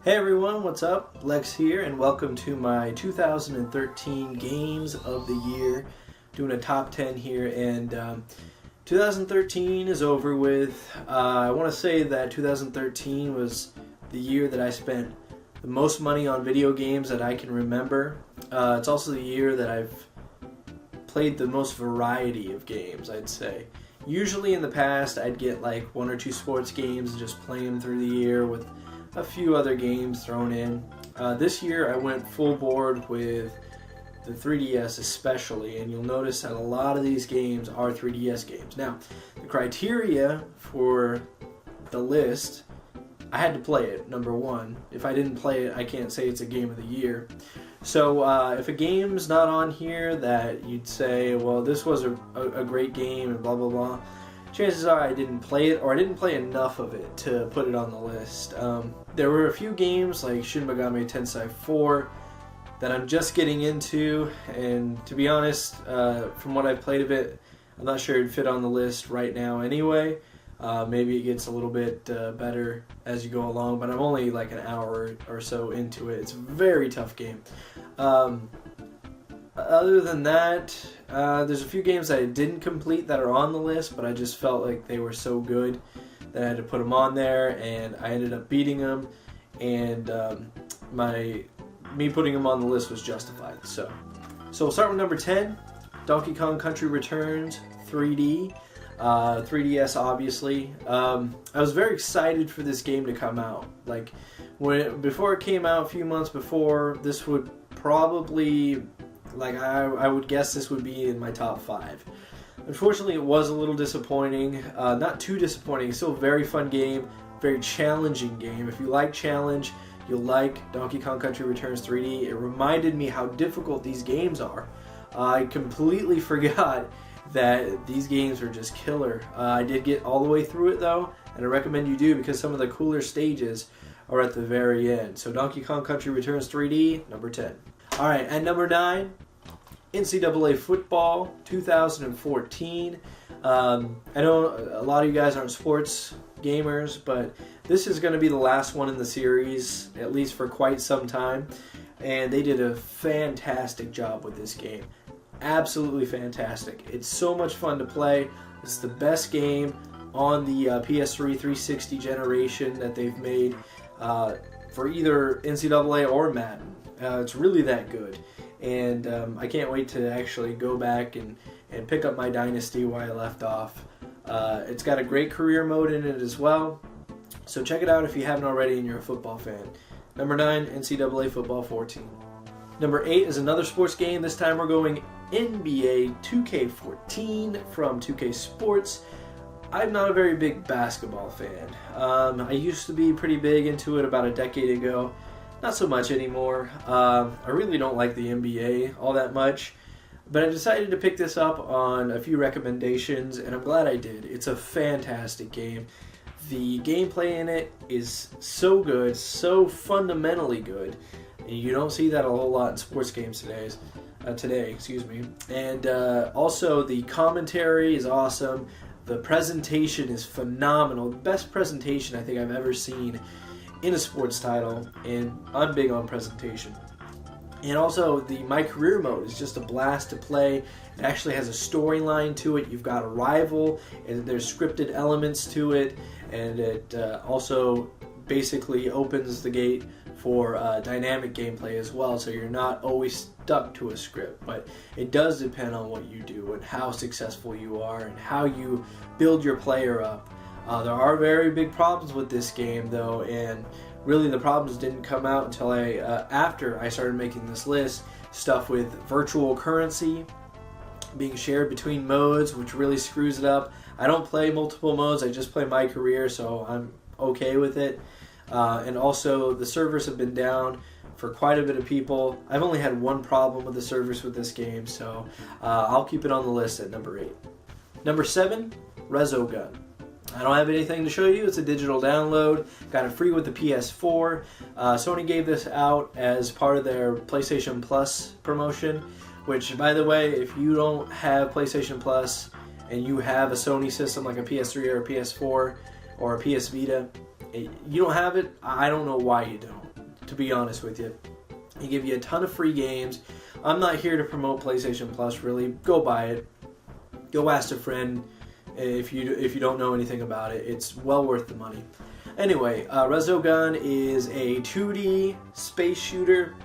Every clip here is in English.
Hey everyone, what's up? Lex here, and welcome to my 2013 Games of the Year. Doing a top 10 here, and 2013 is over with. I want to say that 2013 was the year that I spent the most money on video games that I can remember. It's also the year that I've played the most variety of games, I'd say. Usually in the past, I'd get like one or two sports games and just play them through the year with a few other games thrown in. This year I went full board with the 3DS especially, and you'll notice that a lot of these games are 3DS games. Now, the criteria for the list, I had to play it, number one. If I didn't play it, I can't say it's a game of the year. So if a game's not on here that you'd say, well, this was a great game and blah, blah, blah, chances are I didn't play it, or I didn't play enough of it to put it on the list. There were a few games like Shin Megami Tensei 4 that I'm just getting into, and to be honest, from what I've played of it, I'm not sure it'd fit on the list right now anyway. Maybe it gets a little bit better as you go along, but I'm only like an hour or so into it. It's a very tough game. Other than that, there's a few games that I didn't complete that are on the list, but I just felt like they were so good that I had to put them on there, and I ended up beating them, and me putting them on the list was justified. So we'll start with number 10, Donkey Kong Country Returns 3D. 3DS obviously. I was very excited for this game to come out. Like before it came out a few months before, this would probably, like I would guess this would be in my top 5. Unfortunately, it was a little disappointing. Not too disappointing. It's still a very fun game, very challenging game. If you like challenge, you'll like Donkey Kong Country Returns 3D. It reminded me how difficult these games are. I completely forgot that these games are just killer. I did get all the way through it though, and I recommend you do because some of the cooler stages are at the very end. So Donkey Kong Country Returns 3D, number 10. Alright, at number 9, NCAA Football 2014. I know a lot of you guys aren't sports gamers, but this is going to be the last one in the series, at least for quite some time. And they did a fantastic job with this game. Absolutely fantastic. It's so much fun to play. It's the best game on the PS3 360 generation that they've made for either NCAA or Madden. It's really that good. And I can't wait to actually go back and pick up my Dynasty where I left off. It's got a great career mode in it as well. So check it out if you haven't already and you're a football fan. Number 9, NCAA Football 14. Number 8 is another sports game. This time we're going NBA 2K14 from 2K Sports. I'm not a very big basketball fan. I used to be pretty big into it about a decade ago. Not so much anymore. I really don't like the NBA all that much. But I decided to pick this up on a few recommendations, and I'm glad I did. It's a fantastic game. The gameplay in it is so good, so fundamentally good. And you don't see that a whole lot in sports games today. And also the commentary is awesome. The presentation is phenomenal. The best presentation I think I've ever seen in a sports title, and I'm big on presentation. And also the My Career mode is just a blast to play. It actually has a storyline to it. You've got a rival, and there's scripted elements to it, and it also basically opens the gate for dynamic gameplay as well, so you're not always stuck to a script, but it does depend on what you do and how successful you are and how you build your player up. There are very big problems with this game though, and really the problems didn't come out until after I started making this list. Stuff with virtual currency being shared between modes, which really screws it up. I don't play multiple modes, I just play My Career, so I'm okay with it. And also the servers have been down for quite a bit of people. I've only had one problem with the servers with this game, so I'll keep it on the list at number 8. Number 7, Resogun. I don't have anything to show you. It's a digital download. Got it free with the PS4. Sony gave this out as part of their PlayStation Plus promotion, which, by the way, if you don't have PlayStation Plus and you have a Sony system like a PS3 or a PS4 or a PS Vita, you don't have it, I don't know why you don't. to be honest with you. They give you a ton of free games. I'm not here to promote PlayStation Plus, really. Go buy it. Go ask a friend if you don't know anything about it. It's well worth the money. Anyway, Resogun is a 2D space shooter,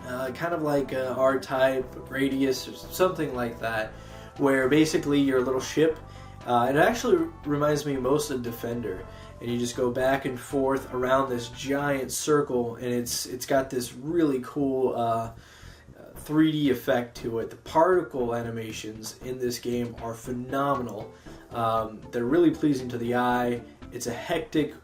kind of like R-Type, Radius, or something like that, where basically you're a little ship. It actually reminds me most of Defender, and you just go back and forth around this giant circle, and it's got this really cool 3D effect to it. The particle animations in this game are phenomenal. They're really pleasing to the eye. It's a hectic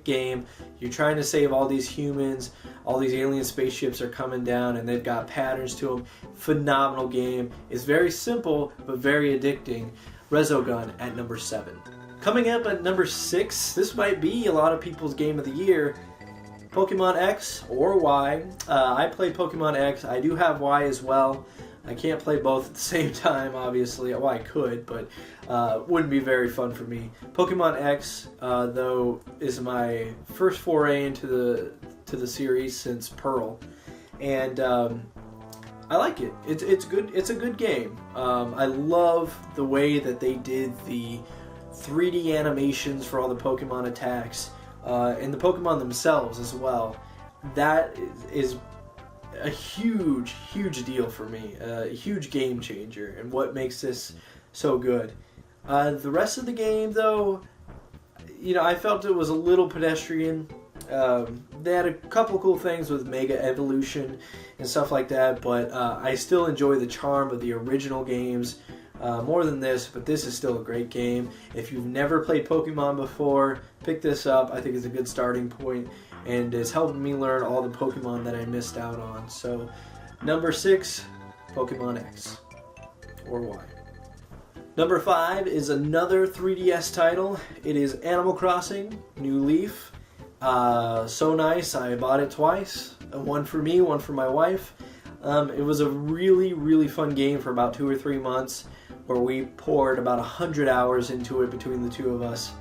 game. You're trying to save all these humans. All these alien spaceships are coming down, and they've got patterns to them. Phenomenal game. It's very simple, but very addicting. Resogun at number 7. Coming up at number 6, this might be a lot of people's game of the year. Pokemon X or Y. I played Pokemon X. I do have Y as well. I can't play both at the same time, obviously. Well, I could, but wouldn't be very fun for me. Pokemon X, though, is my first foray into the series since Pearl, and I like it. It's good. It's a good game. I love the way that they did the 3D animations for all the Pokemon attacks, and the Pokemon themselves as well. That is a huge deal for me, a huge game changer, and what makes this so good. The rest of the game, though, I felt it was a little pedestrian. They had a couple cool things with Mega Evolution and stuff like that, but I still enjoy the charm of the original games more than this, but this is still a great game. If you've never played Pokemon before, pick this up. I think it's a good starting point, and it's helped me learn all the Pokemon that I missed out on. So, number 6, Pokemon X or Y. Number 5 is another 3DS title. It is Animal Crossing New Leaf. So nice, I bought it twice. One for me, one for my wife. It was a really fun game for about 2 or 3 months, where we poured about 100 hours into it between the two of us,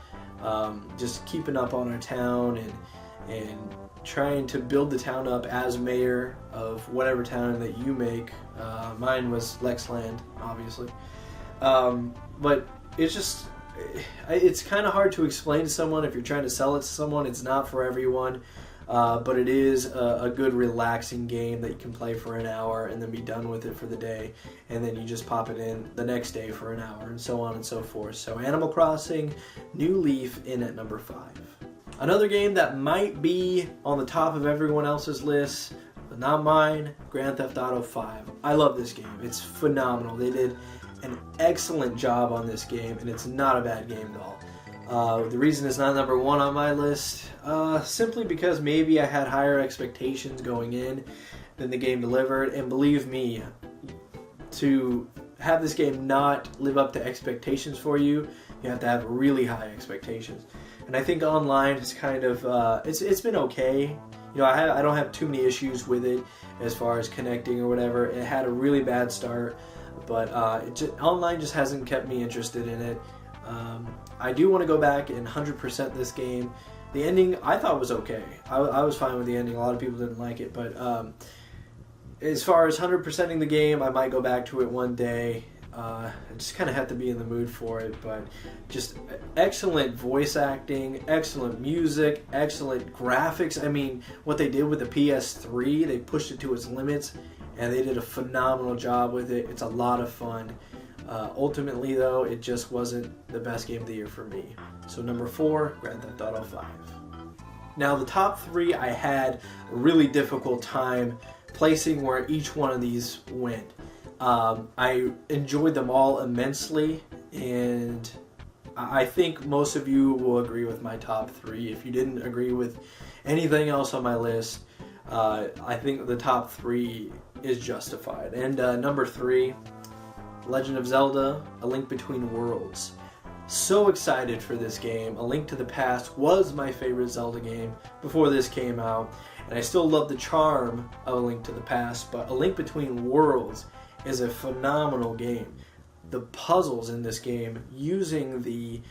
just keeping up on our town and trying to build the town up as mayor of whatever town that you make. Mine was Lexland, obviously. But it's kind of hard to explain to someone if you're trying to sell it to someone. It's not for everyone, but it is a good relaxing game that you can play for an hour and then be done with it for the day, and then you just pop it in the next day for an hour, and so on and so forth. So Animal Crossing New Leaf in at number 5. Another game that might be on the top of everyone else's list, but not mine, Grand Theft Auto 5. I love this game. It's phenomenal. They did an excellent job on this game, and it's not a bad game at all. The reason it's not number 1 on my list, simply because maybe I had higher expectations going in than the game delivered, and believe me, to have this game not live up to expectations for you, you have to have really high expectations. And I think online is kind of, it's been okay. I don't have too many issues with it as far as connecting or whatever. It had a really bad start, but online just hasn't kept me interested in it. I do want to go back and 100% this game. The ending I thought was okay. I was fine with the ending. A lot of people didn't like it, but as far as 100%ing the game, I might go back to it one day. I just kind of have to be in the mood for it, but just excellent voice acting, excellent music, excellent graphics. I mean, what they did with the PS3, they pushed it to its limits, and they did a phenomenal job with it. It's a lot of fun. Ultimately, though, it just wasn't the best game of the year for me. So number 4, Grand Theft Auto 5. Now, the top 3, I had a really difficult time placing where each one of these went. I enjoyed them all immensely, and I think most of you will agree with my top 3. If you didn't agree with anything else on my list, I think the top 3 is justified. And number 3, Legend of Zelda, A Link Between Worlds. So excited for this game. A Link to the Past was my favorite Zelda game before this came out, and I still love the charm of A Link to the Past, but A Link Between Worlds is a phenomenal game. The puzzles in this game, using the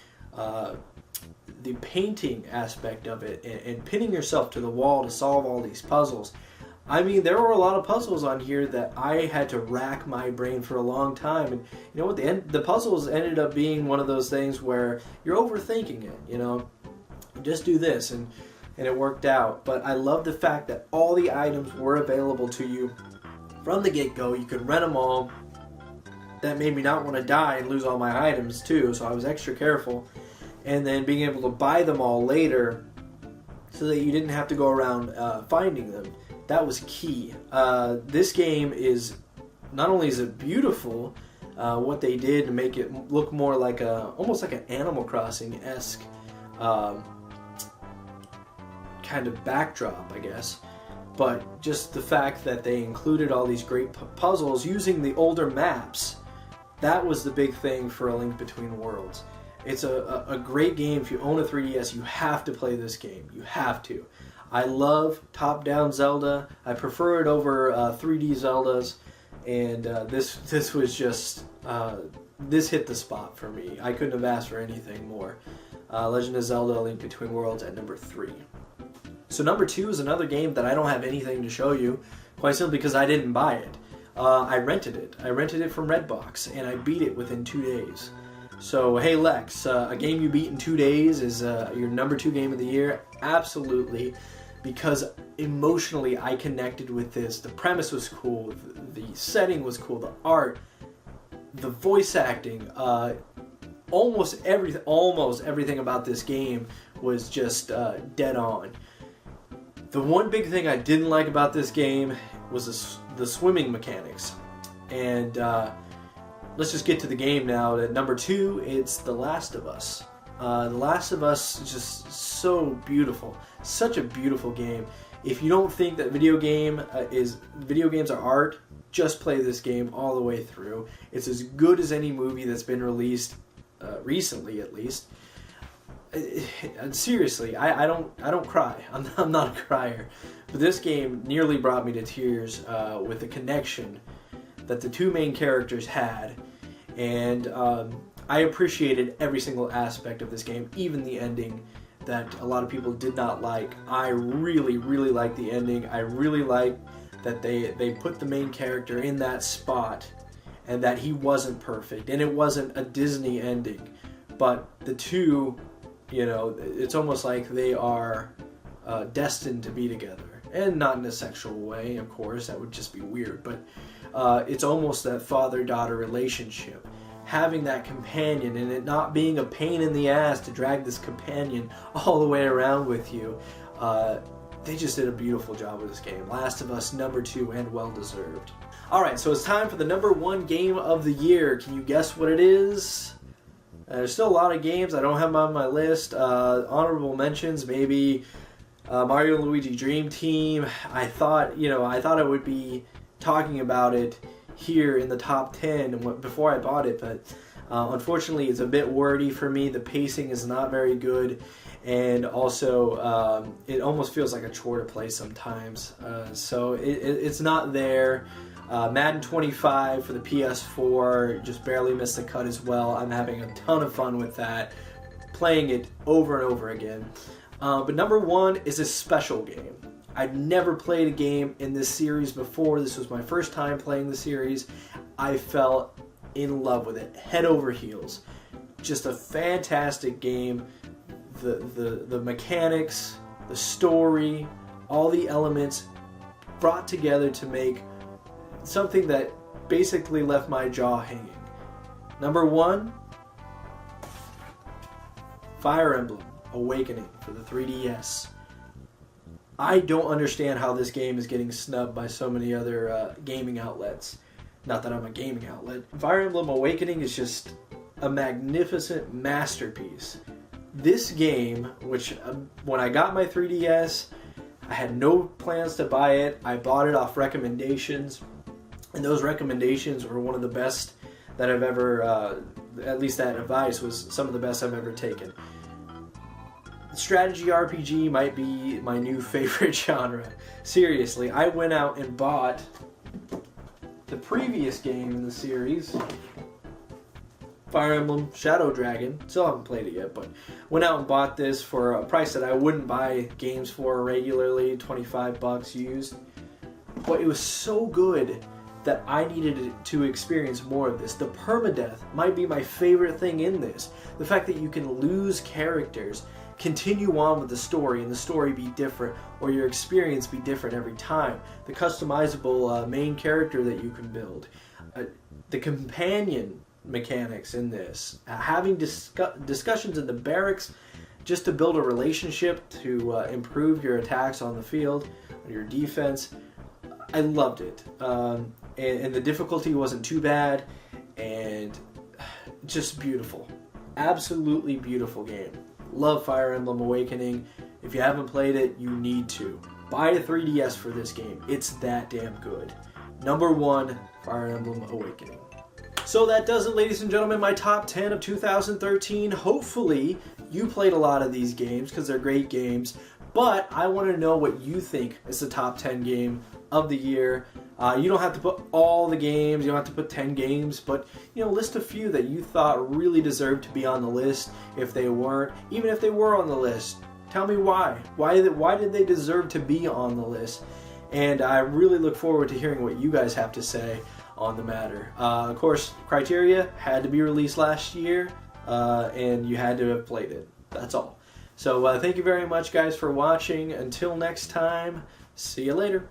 the painting aspect of it and pinning yourself to the wall to solve all these puzzles. I mean, there were a lot of puzzles on here that I had to rack my brain for a long time. And you know what? The puzzles ended up being one of those things where you're overthinking it, you know? Just do this, and it worked out. But I love the fact that all the items were available to you from the get-go. You could rent them all. That made me not want to die and lose all my items too, so I was extra careful. And then being able to buy them all later so that you didn't have to go around finding them. That was key. This game is, not only is it beautiful, what they did to make it look more like almost like an Animal Crossing-esque kind of backdrop, I guess. But just the fact that they included all these great puzzles using the older maps, that was the big thing for A Link Between Worlds. It's a great game. If you own a 3DS, you have to play this game. You have to. I love top-down Zelda. I prefer it over 3D Zeldas, and this was just this hit the spot for me. I couldn't have asked for anything more. Legend of Zelda: A Link Between Worlds at number 3. So number 2 is another game that I don't have anything to show you, quite simply because I didn't buy it. I rented it. I rented it from Redbox, and I beat it within 2 days. So, hey Lex, a game you beat in 2 days is your number 2 game of the year? Absolutely, because emotionally I connected with this. The premise was cool, the setting was cool, the art, the voice acting, almost everything about this game was just dead on. The one big thing I didn't like about this game was the swimming mechanics. And let's just get to the game now. At number 2, it's The Last of Us. The Last of Us is just so beautiful. Such a beautiful game. If you don't think that video games are art, just play this game all the way through. It's as good as any movie that's been released recently, at least. Seriously, I don't cry. I'm not a crier, but this game nearly brought me to tears with the connection that the two main characters had, and I appreciated every single aspect of this game, even the ending that a lot of people did not like. I really, really liked the ending. I really liked that they put the main character in that spot, and that he wasn't perfect, and it wasn't a Disney ending, but the two, you know, it's almost like they are destined to be together. And not in a sexual way, of course, that would just be weird, but it's almost that father-daughter relationship. Having that companion and it not being a pain in the ass to drag this companion all the way around with you. They just did a beautiful job with this game. Last of Us, number 2, and well-deserved. Alright, so it's time for the number 1 game of the year. Can you guess what it is? There's still a lot of games I don't have on my list. Honorable mentions, maybe Mario & Luigi Dream Team. I thought I would be talking about it here in the top 10 before I bought it, but unfortunately it's a bit wordy for me. The pacing is not very good, and also it almost feels like a chore to play sometimes. So it's not there. Madden 25 for the PS4 just barely missed the cut as well. I'm having a ton of fun with that, playing it over and over again. But number 1 is a special game. I'd never played a game in this series before. This was my first time playing the series. I fell in love with it, head over heels. Just a fantastic game. The mechanics, the story, all the elements brought together to make something that basically left my jaw hanging. Number 1, Fire Emblem Awakening for the 3DS. I don't understand how this game is getting snubbed by so many other gaming outlets. Not that I'm a gaming outlet. Fire Emblem Awakening is just a magnificent masterpiece. This game, which when I got my 3DS, I had no plans to buy it. I bought it off recommendations, and those recommendations were one of the best that I've ever, at least that advice was some of the best I've ever taken. Strategy RPG might be my new favorite genre. Seriously, I went out and bought the previous game in the series, Fire Emblem Shadow Dragon. Still haven't played it yet, but went out and bought this for a price that I wouldn't buy games for regularly, $25 used. But it was so good that I needed to experience more of this. The permadeath might be my favorite thing in this. The fact that you can lose characters, continue on with the story, and the story be different, or your experience be different every time. The customizable main character that you can build. The companion mechanics in this. Having discussions in the barracks just to build a relationship to improve your attacks on the field, or your defense. I loved it. And the difficulty wasn't too bad, and just beautiful. Absolutely beautiful game. Love Fire Emblem Awakening. If you haven't played it, you need to. Buy a 3DS for this game. It's that damn good. Number 1, Fire Emblem Awakening. So that does it, ladies and gentlemen, my top 10 of 2013. Hopefully you played a lot of these games because they're great games, but I want to know what you think is the top 10 game of the year. You don't have to put all the games, you don't have to put 10 games, but list a few that you thought really deserved to be on the list if they weren't. Even if they were on the list, tell me why. Why did they deserve to be on the list? And I really look forward to hearing what you guys have to say on the matter. Of course, criteria had to be released last year, and you had to have played it. That's all. So thank you very much, guys, for watching. Until next time, see you later.